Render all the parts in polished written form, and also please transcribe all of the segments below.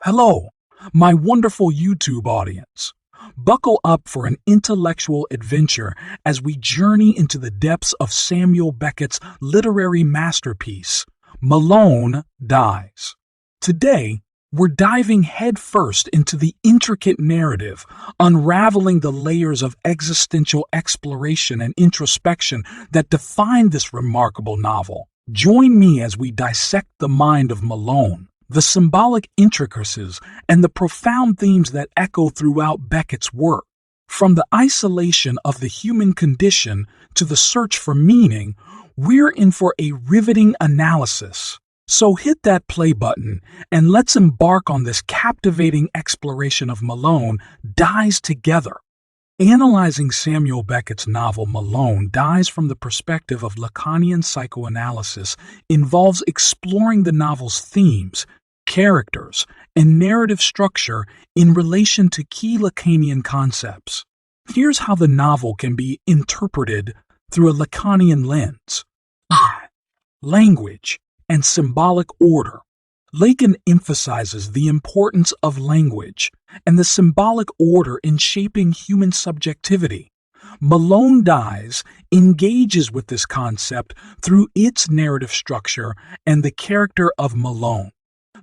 Hello, my wonderful YouTube audience. Buckle up for an intellectual adventure as we journey into the depths of Samuel Beckett's literary masterpiece, Malone Dies. Today, we're diving headfirst into the intricate narrative, unraveling the layers of existential exploration and introspection that define this remarkable novel. Join me as we dissect the mind of Malone, the symbolic intricacies, and the profound themes that echo throughout Beckett's work. From the isolation of the human condition to the search for meaning, we're in for a riveting analysis. So hit that play button and let's embark on this captivating exploration of Malone Dies together. Analyzing Samuel Beckett's novel Malone Dies from the perspective of Lacanian psychoanalysis involves exploring the novel's themes, characters, and narrative structure in relation to key Lacanian concepts. Here's how the novel can be interpreted through a Lacanian lens. Language and symbolic order. Lacan emphasizes the importance of language and the symbolic order in shaping human subjectivity. Malone Dies engages with this concept through its narrative structure and the character of Malone.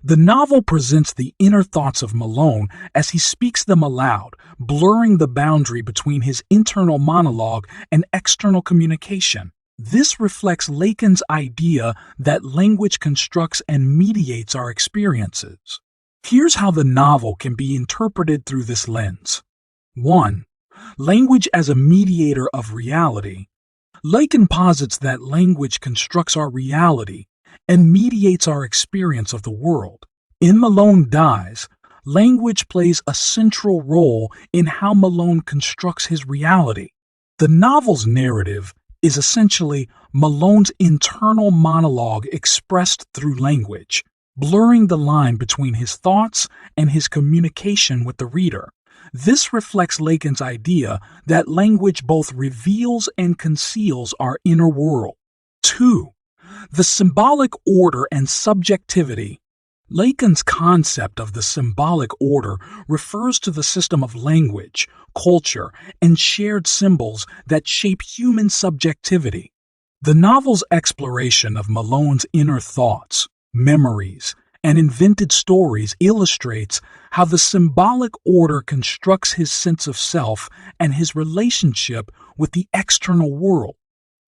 The novel presents the inner thoughts of Malone as he speaks them aloud, blurring the boundary between his internal monologue and external communication. This reflects Lacan's idea that language constructs and mediates our experiences. Here's how the novel can be interpreted through this lens. 1. Language as a mediator of reality. Lacan posits that language constructs our reality and mediates our experience of the world. In Malone Dies, language plays a central role in how Malone constructs his reality. The novel's narrative is essentially Malone's internal monologue expressed through language, blurring the line between his thoughts and his communication with the reader. This reflects Lacan's idea that language both reveals and conceals our inner world. 2. The symbolic order and subjectivity. Lacan's concept of the symbolic order refers to the system of language, culture, and shared symbols that shape human subjectivity. The novel's exploration of Malone's inner thoughts, memories, and invented stories illustrates how the symbolic order constructs his sense of self and his relationship with the external world.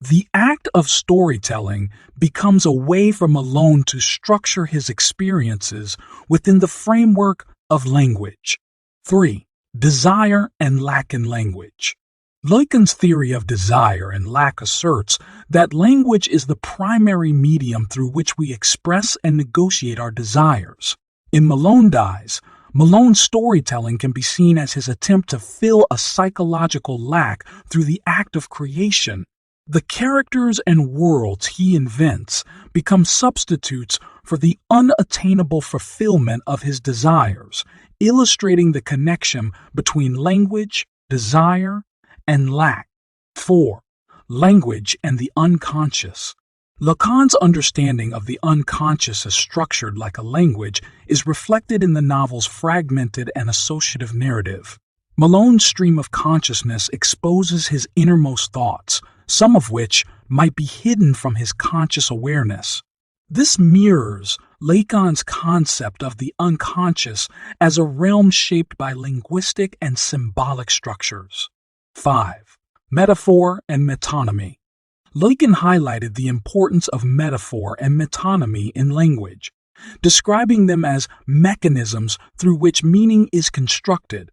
The act of storytelling becomes a way for Malone to structure his experiences within the framework of language. 3. Desire and lack in language. Lacan's theory of desire and lack asserts that language is the primary medium through which we express and negotiate our desires. In Malone Dies, Malone's storytelling can be seen as his attempt to fill a psychological lack through the act of creation. The characters and worlds he invents become substitutes for the unattainable fulfillment of his desires, illustrating the connection between language, desire, and lack. 4. Language and the unconscious. Lacan's understanding of the unconscious as structured like a language is reflected in the novel's fragmented and associative narrative. Malone's stream of consciousness exposes his innermost thoughts, some of which might be hidden from his conscious awareness. This mirrors Lacan's concept of the unconscious as a realm shaped by linguistic and symbolic structures. 5. Metaphor and metonymy. Lacan highlighted the importance of metaphor and metonymy in language, describing them as mechanisms through which meaning is constructed.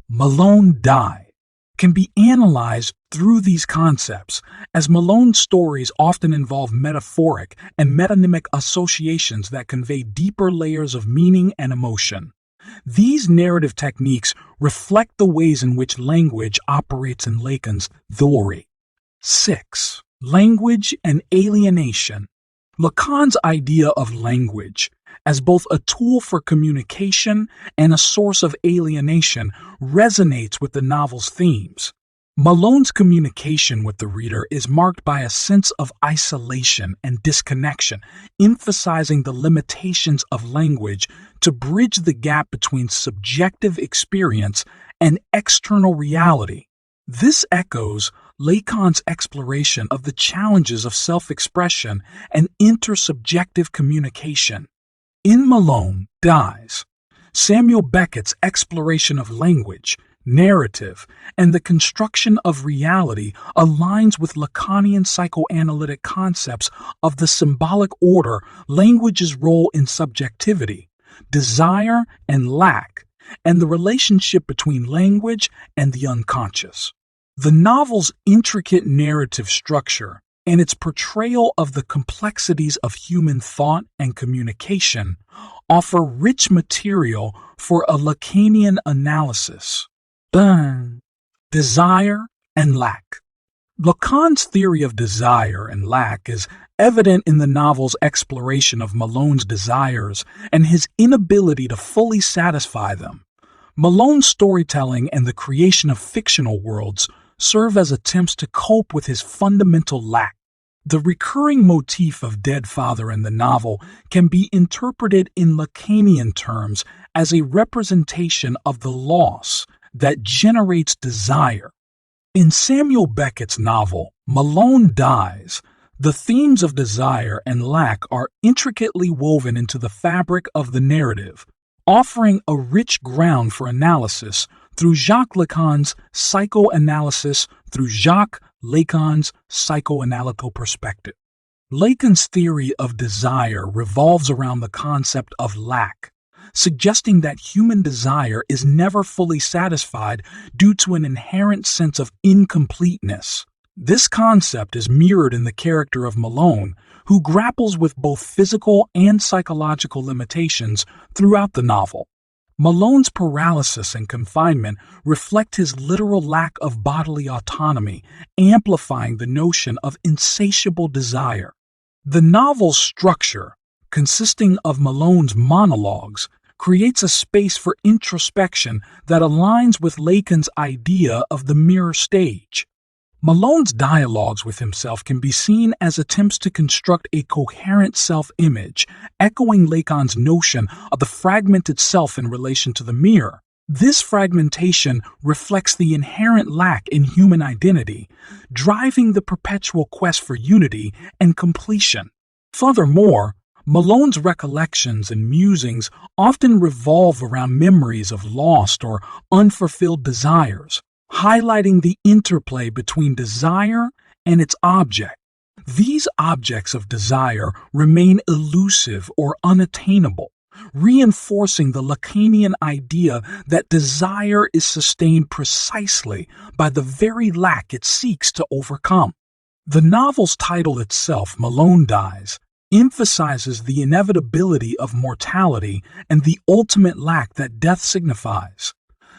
Malone Dies can be analyzed through these concepts, as Malone's stories often involve metaphoric and metonymic associations that convey deeper layers of meaning and emotion. These narrative techniques reflect the ways in which language operates in Lacan's theory. 6. Language and alienation. Lacan's idea of language as both a tool for communication and a source of alienation resonates with the novel's themes. Malone's communication with the reader is marked by a sense of isolation and disconnection, emphasizing the limitations of language to bridge the gap between subjective experience and external reality. This echoes Lacan's exploration of the challenges of self-expression and intersubjective communication. In Malone Dies, Samuel Beckett's exploration of language, narrative, and the construction of reality aligns with Lacanian psychoanalytic concepts of the symbolic order, language's role in subjectivity, desire and lack, and the relationship between language and the unconscious. The novel's intricate narrative structure and its portrayal of the complexities of human thought and communication offer rich material for a Lacanian analysis. Desire and lack. Lacan's theory of desire and lack is evident in the novel's exploration of Malone's desires and his inability to fully satisfy them. Malone's storytelling and the creation of fictional worlds serve as attempts to cope with his fundamental lack. The recurring motif of dead father in the novel can be interpreted in Lacanian terms as a representation of the loss that generates desire. In Samuel Beckett's novel, Malone Dies, the themes of desire and lack are intricately woven into the fabric of the narrative, offering a rich ground for analysis through Jacques Lacan's psychoanalysis psychoanalytical perspective. Lacan's theory of desire revolves around the concept of lack, suggesting that human desire is never fully satisfied due to an inherent sense of incompleteness. This concept is mirrored in the character of Malone, who grapples with both physical and psychological limitations throughout the novel. Malone's paralysis and confinement reflect his literal lack of bodily autonomy, amplifying the notion of insatiable desire. The novel's structure, consisting of Malone's monologues, creates a space for introspection that aligns with Lacan's idea of the mirror stage. Malone's dialogues with himself can be seen as attempts to construct a coherent self-image, echoing Lacan's notion of the fragmented self in relation to the mirror. This fragmentation reflects the inherent lack in human identity, driving the perpetual quest for unity and completion. Furthermore, Malone's recollections and musings often revolve around memories of lost or unfulfilled desires, highlighting the interplay between desire and its object. These objects of desire remain elusive or unattainable, reinforcing the Lacanian idea that desire is sustained precisely by the very lack it seeks to overcome. The novel's title itself, Malone Dies, emphasizes the inevitability of mortality and the ultimate lack that death signifies.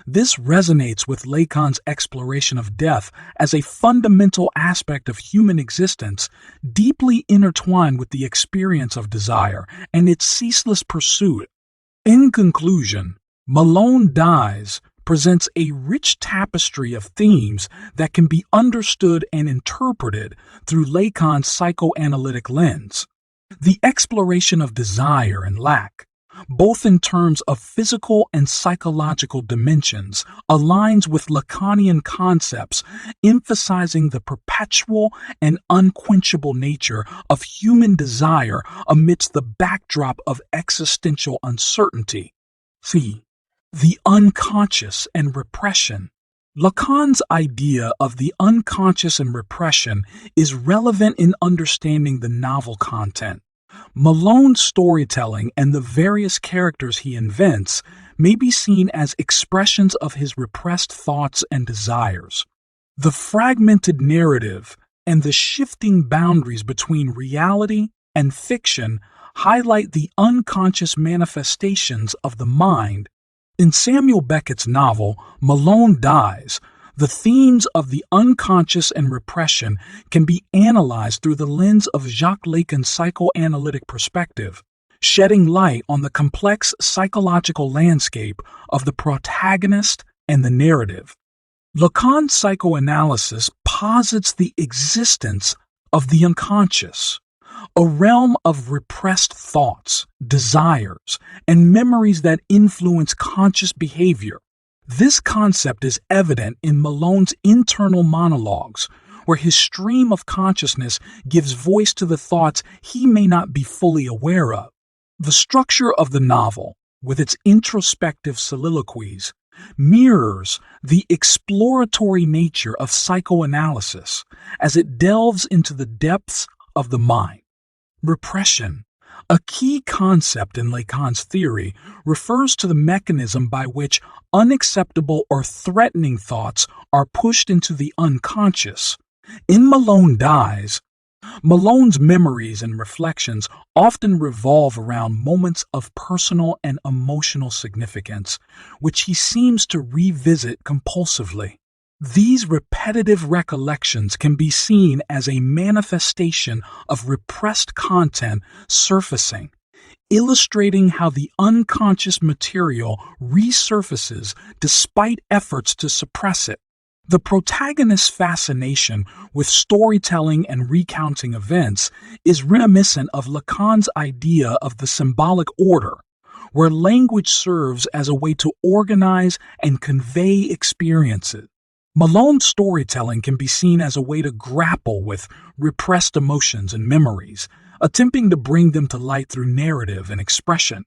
This resonates with Lacan's exploration of death as a fundamental aspect of human existence, deeply intertwined with the experience of desire and its ceaseless pursuit. In conclusion, Malone Dies presents a rich tapestry of themes that can be understood and interpreted through Lacan's psychoanalytic lens. The exploration of desire and lack, both in terms of physical and psychological dimensions, aligns with Lacanian concepts, emphasizing the perpetual and unquenchable nature of human desire amidst the backdrop of existential uncertainty. C. The unconscious and repression. Lacan's idea of the unconscious and repression is relevant in understanding the novel content. Malone's storytelling and the various characters he invents may be seen as expressions of his repressed thoughts and desires. The fragmented narrative and the shifting boundaries between reality and fiction highlight the unconscious manifestations of the mind. In Samuel Beckett's novel, Malone Dies, the themes of the unconscious and repression can be analyzed through the lens of Jacques Lacan's psychoanalytic perspective, shedding light on the complex psychological landscape of the protagonist and the narrative. Lacan's psychoanalysis posits the existence of the unconscious, a realm of repressed thoughts, desires, and memories that influence conscious behavior. This concept is evident in Malone's internal monologues, where his stream of consciousness gives voice to the thoughts he may not be fully aware of. The structure of the novel, with its introspective soliloquies, mirrors the exploratory nature of psychoanalysis as it delves into the depths of the mind. Repression, a key concept in Lacan's theory, refers to the mechanism by which unacceptable or threatening thoughts are pushed into the unconscious. In Malone Dies, Malone's memories and reflections often revolve around moments of personal and emotional significance, which he seems to revisit compulsively. These repetitive recollections can be seen as a manifestation of repressed content surfacing, illustrating how the unconscious material resurfaces despite efforts to suppress it. The protagonist's fascination with storytelling and recounting events is reminiscent of Lacan's idea of the symbolic order, where language serves as a way to organize and convey experiences. Malone's storytelling can be seen as a way to grapple with repressed emotions and memories, attempting to bring them to light through narrative and expression.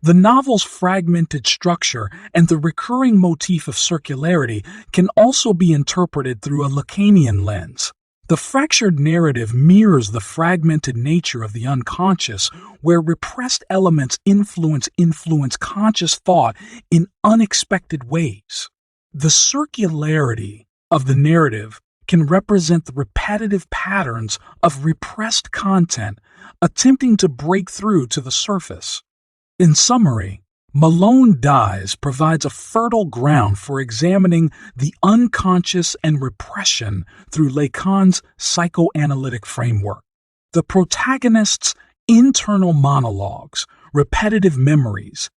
The novel's fragmented structure and the recurring motif of circularity can also be interpreted through a Lacanian lens. The fractured narrative mirrors the fragmented nature of the unconscious, where repressed elements influence conscious thought in unexpected ways. The circularity of the narrative can represent the repetitive patterns of repressed content attempting to break through to the surface. In summary, Malone Dies provides a fertile ground for examining the unconscious and repression through Lacan's psychoanalytic framework. The protagonist's internal monologues, repetitive memories,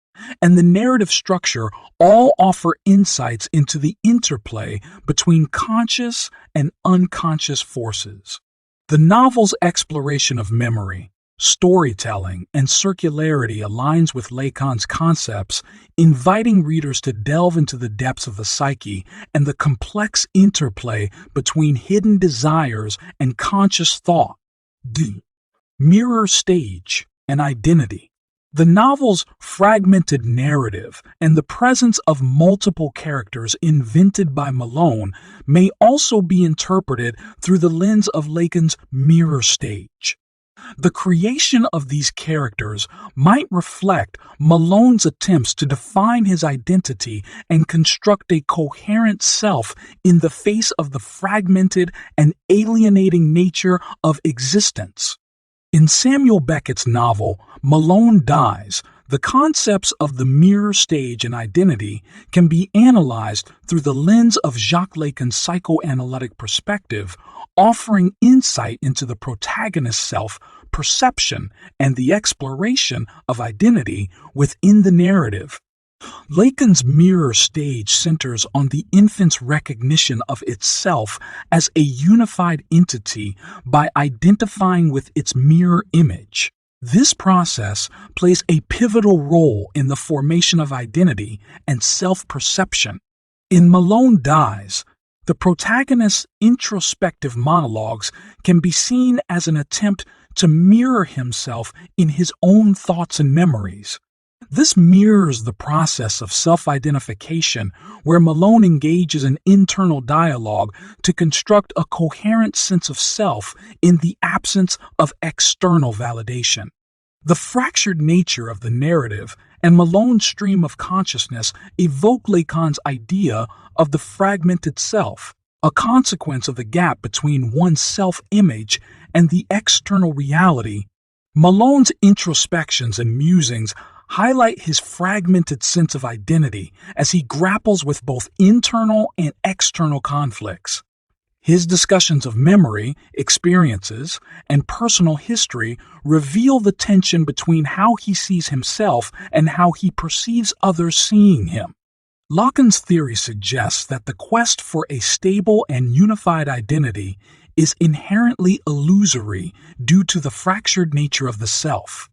and the narrative structure all offer insights into the interplay between conscious and unconscious forces. The novel's exploration of memory, storytelling, and circularity aligns with Lacan's concepts, inviting readers to delve into the depths of the psyche and the complex interplay between hidden desires and conscious thought. D. Mirror stage and identity. The novel's fragmented narrative and the presence of multiple characters invented by Malone may also be interpreted through the lens of Lacan's mirror stage. The creation of these characters might reflect Malone's attempts to define his identity and construct a coherent self in the face of the fragmented and alienating nature of existence. In Samuel Beckett's novel, Malone Dies, the concepts of the mirror stage and identity can be analyzed through the lens of Jacques Lacan's psychoanalytic perspective, offering insight into the protagonist's self-perception and the exploration of identity within the narrative. Lacan's mirror stage centers on the infant's recognition of itself as a unified entity by identifying with its mirror image. This process plays a pivotal role in the formation of identity and self-perception. In Malone Dies, the protagonist's introspective monologues can be seen as an attempt to mirror himself in his own thoughts and memories. This mirrors the process of self-identification, where Malone engages in internal dialogue to construct a coherent sense of self in the absence of external validation. The fractured nature of the narrative and Malone's stream of consciousness evoke Lacan's idea of the fragmented self, a consequence of the gap between one's self-image and the external reality. Malone's introspections and musings highlight his fragmented sense of identity as he grapples with both internal and external conflicts. His discussions of memory, experiences, and personal history reveal the tension between how he sees himself and how he perceives others seeing him. Lacan's theory suggests that the quest for a stable and unified identity is inherently illusory due to the fractured nature of the self.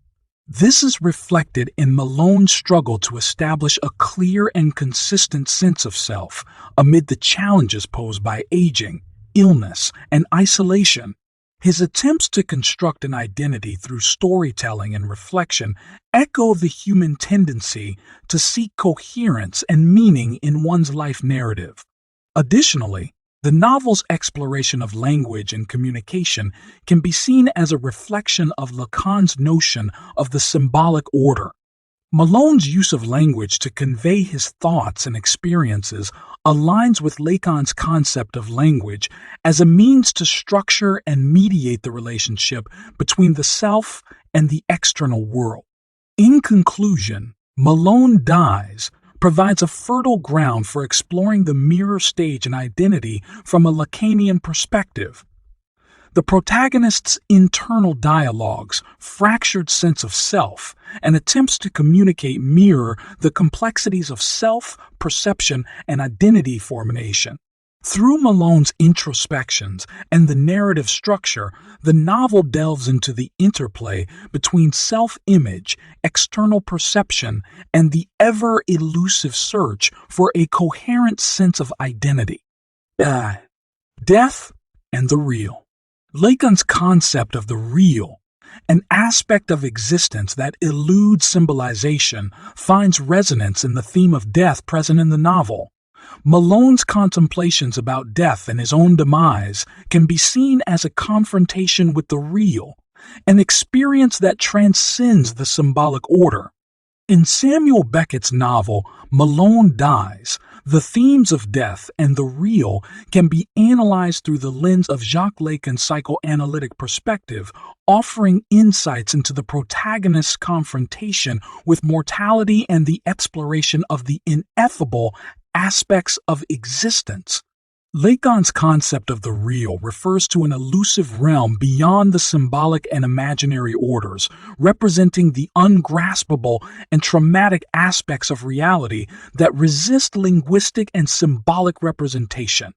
This is reflected in Malone's struggle to establish a clear and consistent sense of self amid the challenges posed by aging, illness, and isolation. His attempts to construct an identity through storytelling and reflection echo the human tendency to seek coherence and meaning in one's life narrative. Additionally, the novel's exploration of language and communication can be seen as a reflection of Lacan's notion of the symbolic order. Malone's use of language to convey his thoughts and experiences aligns with Lacan's concept of language as a means to structure and mediate the relationship between the self and the external world. In conclusion, Malone Dies provides a fertile ground for exploring the mirror stage and identity from a Lacanian perspective. The protagonist's internal dialogues, fractured sense of self, and attempts to communicate mirror the complexities of self, perception, and identity formation. Through Malone's introspections and the narrative structure, the novel delves into the interplay between self-image, external perception, and the ever-elusive search for a coherent sense of identity. Death and the real. Lacan's concept of the real, an aspect of existence that eludes symbolization, finds resonance in the theme of death present in the novel. Malone's contemplations about death and his own demise can be seen as a confrontation with the real, an experience that transcends the symbolic order. In Samuel Beckett's novel, Malone Dies, the themes of death and the real can be analyzed through the lens of Jacques Lacan's psychoanalytic perspective, offering insights into the protagonist's confrontation with mortality and the exploration of the ineffable aspects of existence. Lacan's concept of the real refers to an elusive realm beyond the symbolic and imaginary orders, representing the ungraspable and traumatic aspects of reality that resist linguistic and symbolic representation.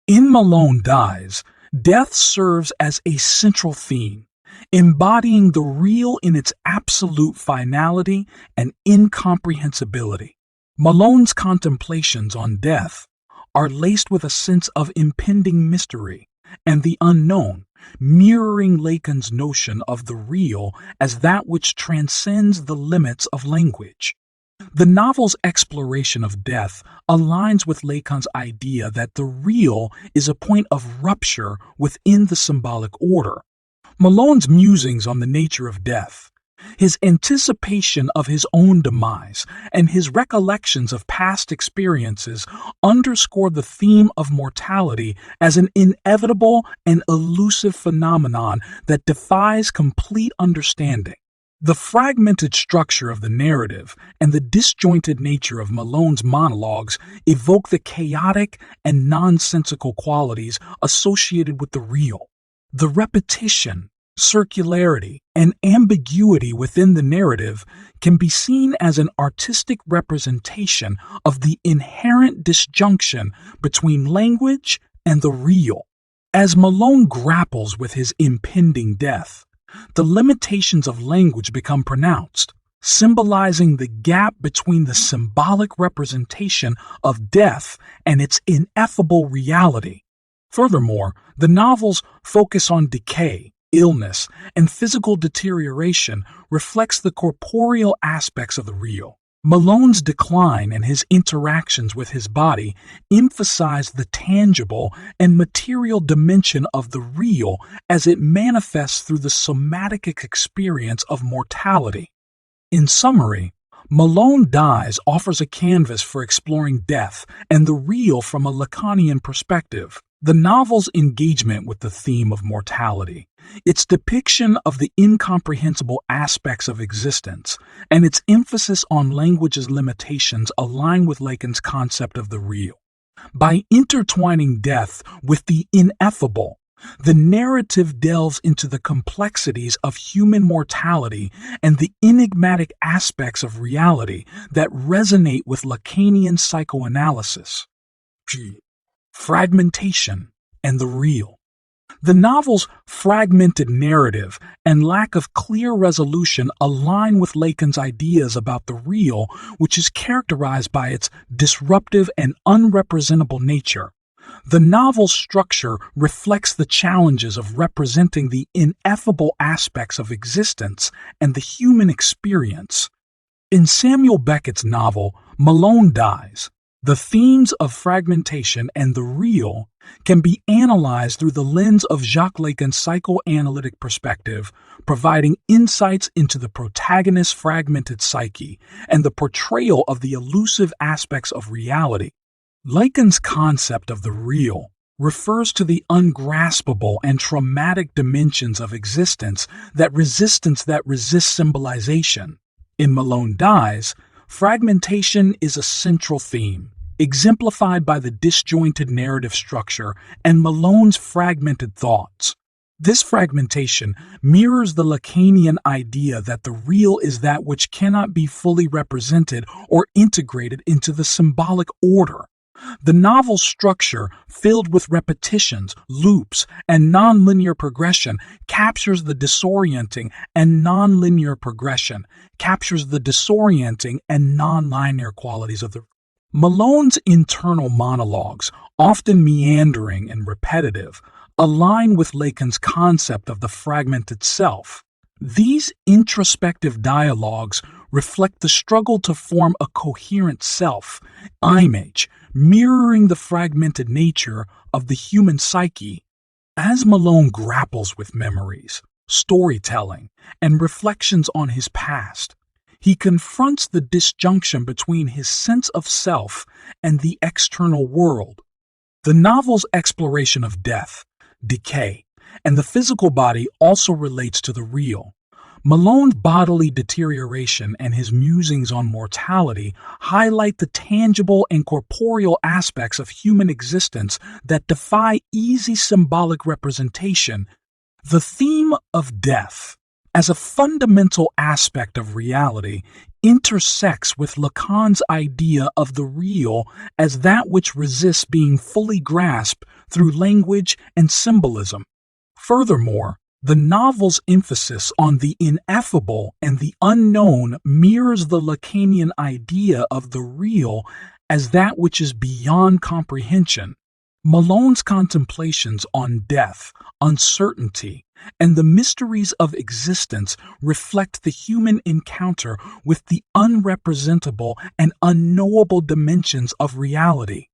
In Malone Dies, death serves as a central theme, embodying the real in its absolute finality and incomprehensibility. Malone's contemplations on death are laced with a sense of impending mystery and the unknown, mirroring Lacan's notion of the real as that which transcends the limits of language. The novel's exploration of death aligns with Lacan's idea that the real is a point of rupture within the symbolic order. Malone's musings on the nature of death, his anticipation of his own demise, and his recollections of past experiences underscore the theme of mortality as an inevitable and elusive phenomenon that defies complete understanding. The fragmented structure of the narrative and the disjointed nature of Malone's monologues evoke the chaotic and nonsensical qualities associated with the real. The repetition, circularity, and ambiguity within the narrative can be seen as an artistic representation of the inherent disjunction between language and the real. As Malone grapples with his impending death, the limitations of language become pronounced, symbolizing the gap between the symbolic representation of death and its ineffable reality. Furthermore, the novel's focus on decay, illness, and physical deterioration reflects the corporeal aspects of the real. Malone's decline and his interactions with his body emphasize the tangible and material dimension of the real as it manifests through the somatic experience of mortality. In summary, Malone Dies offers a canvas for exploring death and the real from a Lacanian perspective. The novel's engagement with the theme of mortality, its depiction of the incomprehensible aspects of existence, and its emphasis on language's limitations align with Lacan's concept of the real. By intertwining death with the ineffable, The narrative delves into the complexities of human mortality and the enigmatic aspects of reality that resonate with Lacanian psychoanalysis. Fragmentation and the real. The novel's fragmented narrative and lack of clear resolution align with Lacan's ideas about the real, which is characterized by its disruptive and unrepresentable nature. The novel's structure reflects the challenges of representing the ineffable aspects of existence and the human experience. In Samuel Beckett's novel, Malone Dies, the themes of fragmentation and the real can be analyzed through the lens of Jacques Lacan's psychoanalytic perspective, providing insights into the protagonist's fragmented psyche and the portrayal of the elusive aspects of reality. Lacan's concept of the real refers to the ungraspable and traumatic dimensions of existence that resist symbolization. In Malone Dies, fragmentation is a central theme, exemplified by the disjointed narrative structure and Malone's fragmented thoughts. This fragmentation mirrors the Lacanian idea that the real is that which cannot be fully represented or integrated into the symbolic order. The novel's structure, filled with repetitions, loops, and nonlinear progression, captures the disorienting and nonlinear qualities of the Malone's internal monologues, often meandering and repetitive, align with Lacan's concept of the fragmented self. These introspective dialogues reflect the struggle to form a coherent self, image, mirroring the fragmented nature of the human psyche. As Malone grapples with memories, storytelling, and reflections on his past, he confronts the disjunction between his sense of self and the external world. The novel's exploration of death, decay, and the physical body also relates to the real. Malone's bodily deterioration and his musings on mortality highlight the tangible and corporeal aspects of human existence that defy easy symbolic representation. The theme of death, as a fundamental aspect of reality, intersects with Lacan's idea of the real as that which resists being fully grasped through language and symbolism. Furthermore, the novel's emphasis on the ineffable and the unknown mirrors the Lacanian idea of the real as that which is beyond comprehension. Malone's contemplations on death, uncertainty, and the mysteries of existence reflect the human encounter with the unrepresentable and unknowable dimensions of reality.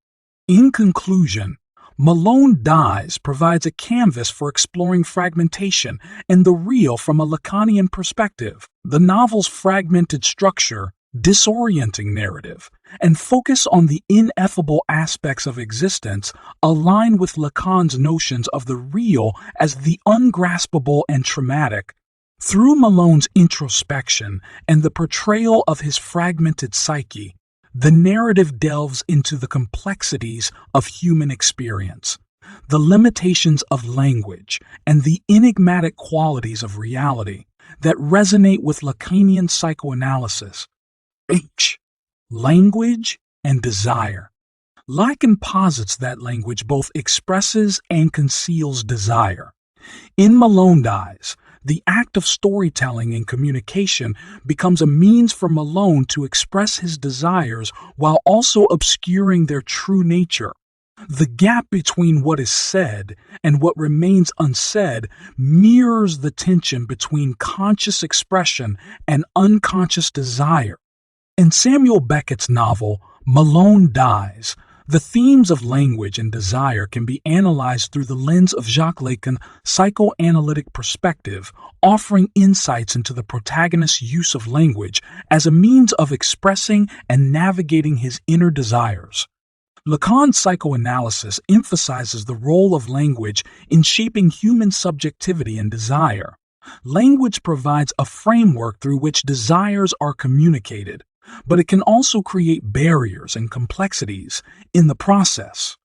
In conclusion, Malone Dies provides a canvas for exploring fragmentation and the real from a Lacanian perspective. The novel's fragmented structure, disorienting narrative, and focus on the ineffable aspects of existence align with Lacan's notions of the real as the ungraspable and traumatic. Through Malone's introspection and the portrayal of his fragmented psyche, the narrative delves into the complexities of human experience, the limitations of language, and the enigmatic qualities of reality that resonate with Lacanian psychoanalysis. Language and desire. Lacan posits that language both expresses and conceals desire. In Malone Dies, the act of storytelling and communication becomes a means for Malone to express his desires while also obscuring their true nature. The gap between what is said and what remains unsaid mirrors the tension between conscious expression and unconscious desire. In Samuel Beckett's novel, Malone Dies, the themes of language and desire can be analyzed through the lens of Jacques Lacan's psychoanalytic perspective, offering insights into the protagonist's use of language as a means of expressing and navigating his inner desires. Lacan's psychoanalysis emphasizes the role of language in shaping human subjectivity and desire. Language provides a framework through which desires are communicated, but it can also create barriers and complexities in the process.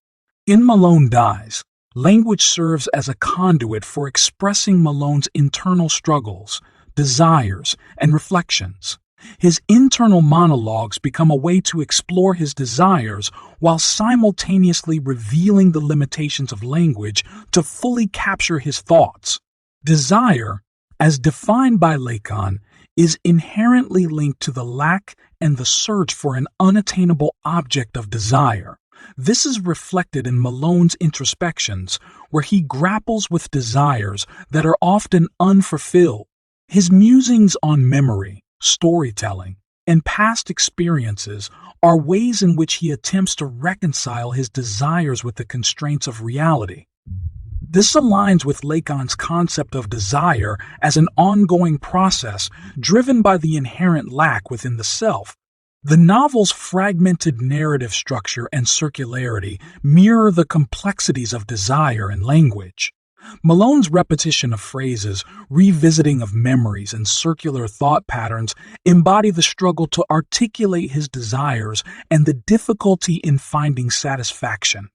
In Malone Dies, Language serves as a conduit for expressing Malone's internal struggles, desires, and reflections. His internal monologues become a way to explore his desires while simultaneously revealing the limitations of language to fully capture his thoughts. Desire, as defined by Lacan, is inherently linked to the lack and the search for an unattainable object of desire. This is reflected in Malone's introspections, where he grapples with desires that are often unfulfilled. His musings on memory, storytelling, and past experiences are ways in which he attempts to reconcile his desires with the constraints of reality. This aligns with Lacan's concept of desire as an ongoing process driven by the inherent lack within the self. The novel's fragmented narrative structure and circularity mirror the complexities of desire and language. Malone's repetition of phrases, revisiting of memories, and circular thought patterns embody the struggle to articulate his desires and the difficulty in finding satisfaction.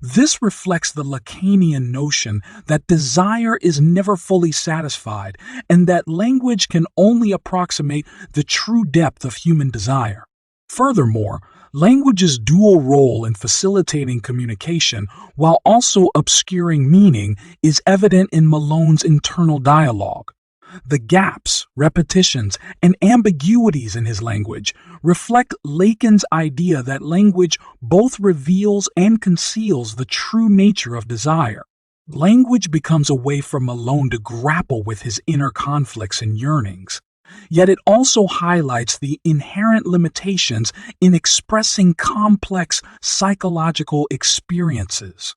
This reflects the Lacanian notion that desire is never fully satisfied and that language can only approximate the true depth of human desire. Furthermore, language's dual role in facilitating communication while also obscuring meaning is evident in Malone's internal dialogue. The gaps, repetitions, and ambiguities in his language reflect Lacan's idea that language both reveals and conceals the true nature of desire. Language becomes a way for Malone to grapple with his inner conflicts and yearnings. Yet it also highlights the inherent limitations in expressing complex psychological experiences.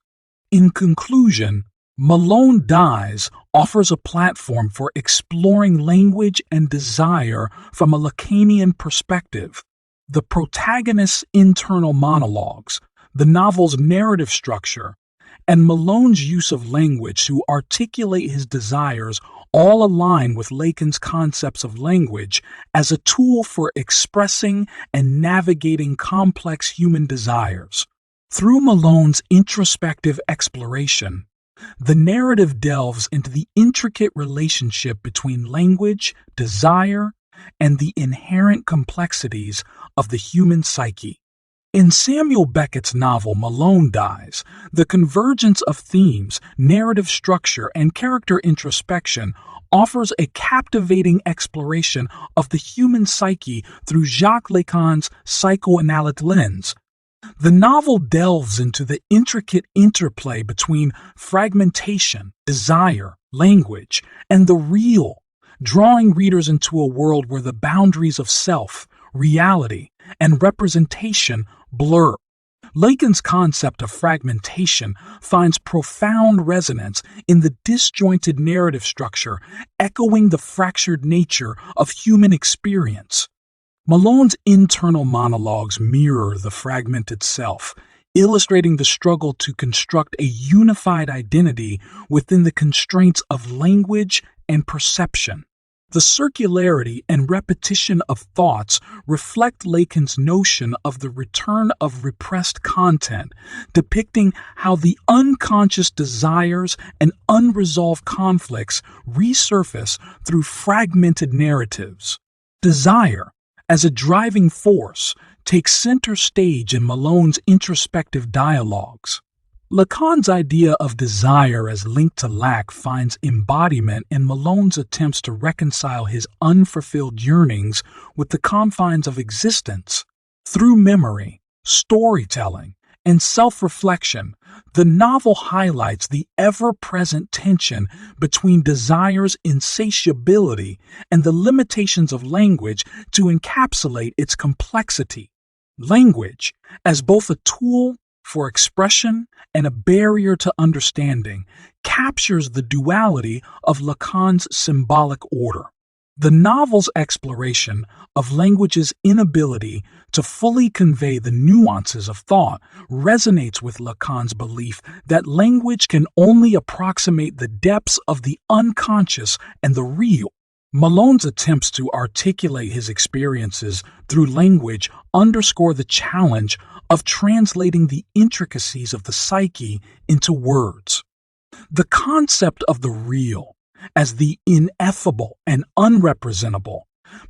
In conclusion, Malone Dies offers a platform for exploring language and desire from a Lacanian perspective. The protagonist's internal monologues, the novel's narrative structure, and Malone's use of language to articulate his desires all align with Lacan's concepts of language as a tool for expressing and navigating complex human desires. Through Malone's introspective exploration, the narrative delves into the intricate relationship between language, desire, and the inherent complexities of the human psyche. In Samuel Beckett's novel Malone Dies, the convergence of themes, narrative structure, and character introspection offers a captivating exploration of the human psyche through Jacques Lacan's psychoanalytic lens. The novel delves into the intricate interplay between fragmentation, desire, language, and the real, drawing readers into a world where the boundaries of self, reality, and representation blur. Lacan's concept of fragmentation finds profound resonance in the disjointed narrative structure, echoing the fractured nature of human experience. Malone's internal monologues mirror the fragmented self, illustrating the struggle to construct a unified identity within the constraints of language and perception. The circularity and repetition of thoughts reflect Lacan's notion of the return of repressed content, depicting how the unconscious desires and unresolved conflicts resurface through fragmented narratives. Desire, as a driving force, takes center stage in Malone's introspective dialogues. Lacan's idea of desire as linked to lack finds embodiment in Malone's attempts to reconcile his unfulfilled yearnings with the confines of existence. Through memory, storytelling, and self-reflection, the novel highlights the ever-present tension between desire's insatiability and the limitations of language to encapsulate its complexity. Language, as both a tool for expression and a barrier to understanding, captures the duality of Lacan's symbolic order. The novel's exploration of language's inability to fully convey the nuances of thought resonates with Lacan's belief that language can only approximate the depths of the unconscious and the real. Malone's attempts to articulate his experiences through language underscore the challenge of translating the intricacies of the psyche into words. The concept of the real as the ineffable and unrepresentable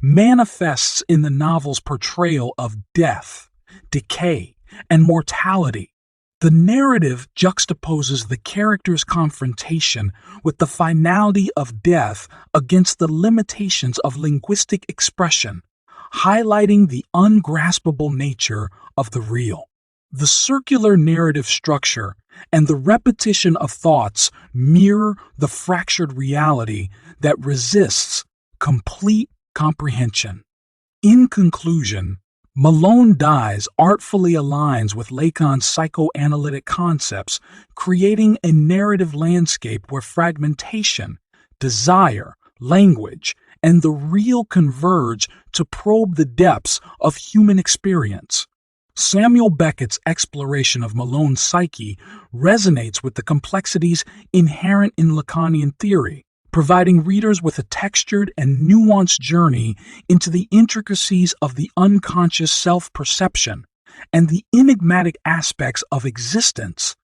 manifests in the novel's portrayal of death, decay, and mortality. The narrative juxtaposes the character's confrontation with the finality of death against the limitations of linguistic expression, highlighting the ungraspable nature of the real. The circular narrative structure and the repetition of thoughts mirror the fractured reality that resists complete comprehension. In conclusion, Malone Dies artfully aligns with Lacan's psychoanalytic concepts, creating a narrative landscape where fragmentation, desire, language, and the real converge to probe the depths of human experience. Samuel Beckett's exploration of Malone's psyche resonates with the complexities inherent in Lacanian theory, providing readers with a textured and nuanced journey into the intricacies of the unconscious self-perception and the enigmatic aspects of existence